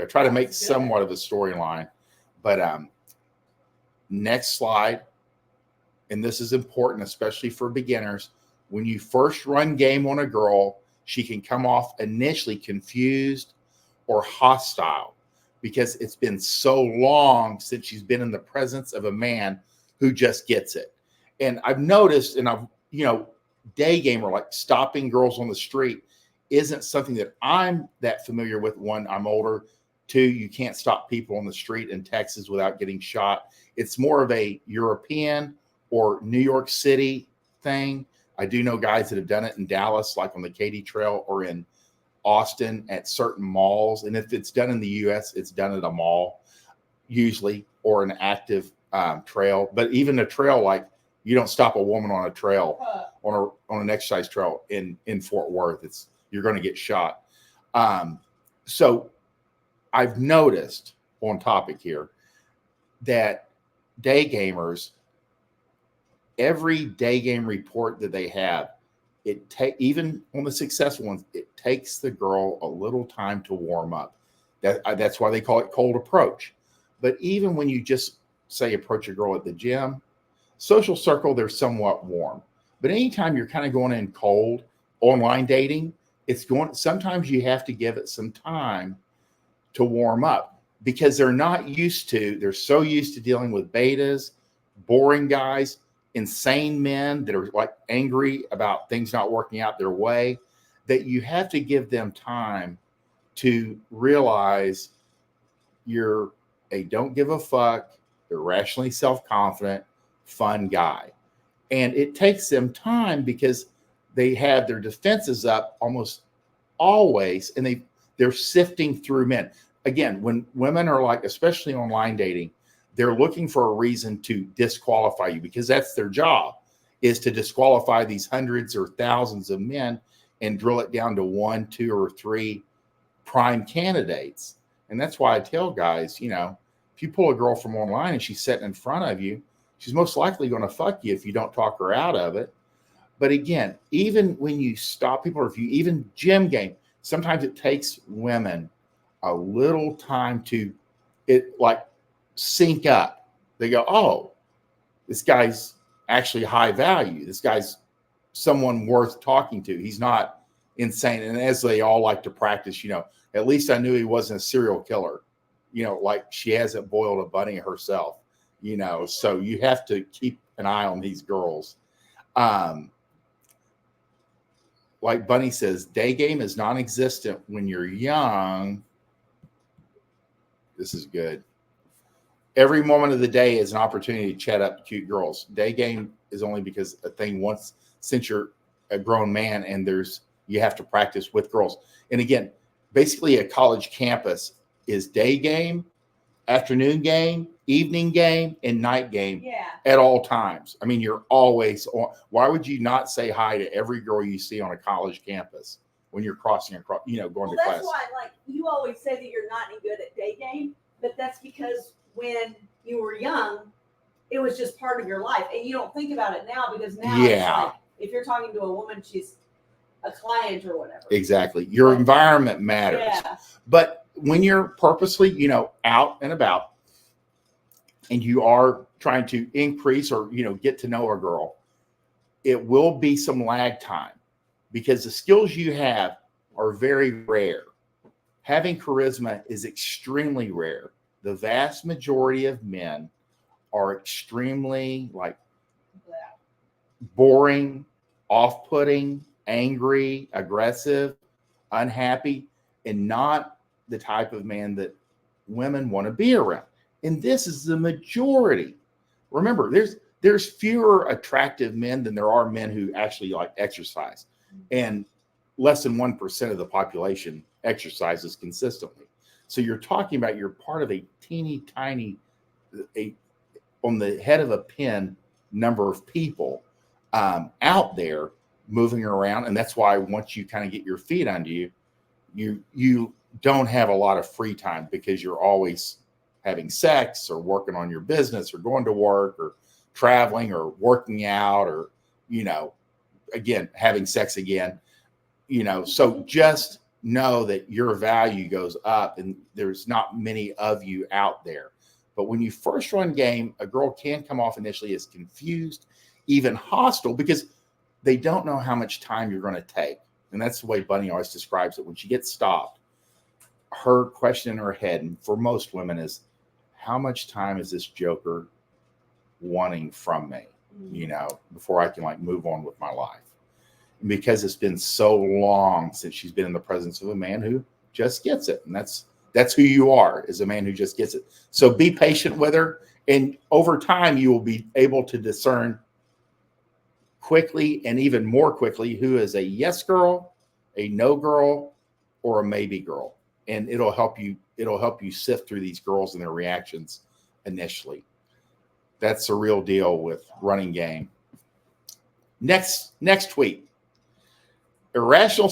I try to make somewhat of a storyline, but next slide. And this is important, especially for beginners. When you first run game on a girl, she can come off initially confused or hostile because it's been so long since she's been in the presence of a man who just gets it. And I've noticed, and I've, day gamer, like stopping girls on the street isn't something that I'm that familiar with. One, I'm older. Two, you can't stop people on the street in Texas without getting shot. It's more of a European or New York City thing. I do know guys that have done it in Dallas, like on the Katy Trail, or in Austin at certain malls. And if it's done in the US, it's done at a mall usually, or an active trail. But even a trail, like you don't stop a woman on a trail, on an exercise trail in Fort Worth. You're going to get shot. So I've noticed, on topic here, that day gamers, every day game report that they have, even on the successful ones, it takes the girl a little time to warm up. That's why they call it cold approach. But even when you just say approach a girl at the gym, social circle, they're somewhat warm. But anytime you're kind of going in cold, online dating, sometimes you have to give it some time to warm up because they're so used to dealing with betas, boring guys, insane men that are like angry about things not working out their way, that you have to give them time to realize you're a don't give a fuck, irrationally self-confident, fun guy. And it takes them time because they have their defenses up almost always, and they're sifting through men. Again, when women are like, especially online dating, they're looking for a reason to disqualify you because that's their job, is to disqualify these hundreds or thousands of men and drill it down to 1, 2, or 3 prime candidates. And that's why I tell guys, if you pull a girl from online and she's sitting in front of you, she's most likely going to fuck you if you don't talk her out of it. But again, even when you stop people, or if you even gym game, sometimes it takes women a little time to sync up. They go, oh, this guy's actually high value. This guy's someone worth talking to. He's not insane. And as they all like to practice, at least I knew he wasn't a serial killer. Like she hasn't boiled a bunny herself, so you have to keep an eye on these girls. Like Bunny says, day game is non-existent when you're young. This is good. Every moment of the day is an opportunity to chat up cute girls. Day game is only because a thing once since you're a grown man and you have to practice with girls. And again, basically a college campus is day game, afternoon game, evening game, and night game at all times. I mean, you're always on. Why would you not say hi to every girl you see on a college campus when you're crossing across, going to class? That's why, you always say that you're not any good at day game, but that's because when you were young, it was just part of your life. And you don't think about it now because now it's like, if you're talking to a woman, she's a client or whatever. Exactly. Your environment matters. Yeah. But when you're purposely, out and about and you are trying to increase or, get to know a girl, it will be some lag time because the skills you have are very rare. Having charisma is extremely rare. The vast majority of men are extremely boring, off-putting, angry, aggressive, unhappy, and not the type of man that women want to be around. And this is the majority. Remember, there's fewer attractive men than there are men who actually exercise. And less than 1% of the population exercises consistently. So you're talking about you're part of a teeny tiny, on the head of a pin number of people out there moving around. And that's why once you kind of get your feet under you, you don't have a lot of free time because you're always having sex or working on your business or going to work or traveling or working out or, again, having sex again, so just know that your value goes up and there's not many of you out there. But when you first run game, a girl can come off initially as confused, even hostile, because they don't know how much time you're going to take. And that's the way Bunny always describes it. When she gets stopped, her question in her head, and for most women, is how much time is this joker wanting from me, before I can like move on with my life? And because it's been so long since she's been in the presence of a man who just gets it. And that's who you are, is a man who just gets it. So be patient with her. And over time, you will be able to discern quickly, and even more quickly, who is a yes girl, a no girl, or a maybe girl. And it'll help you sift through these girls and their reactions initially. That's the real deal with running game. Next tweet. Irrational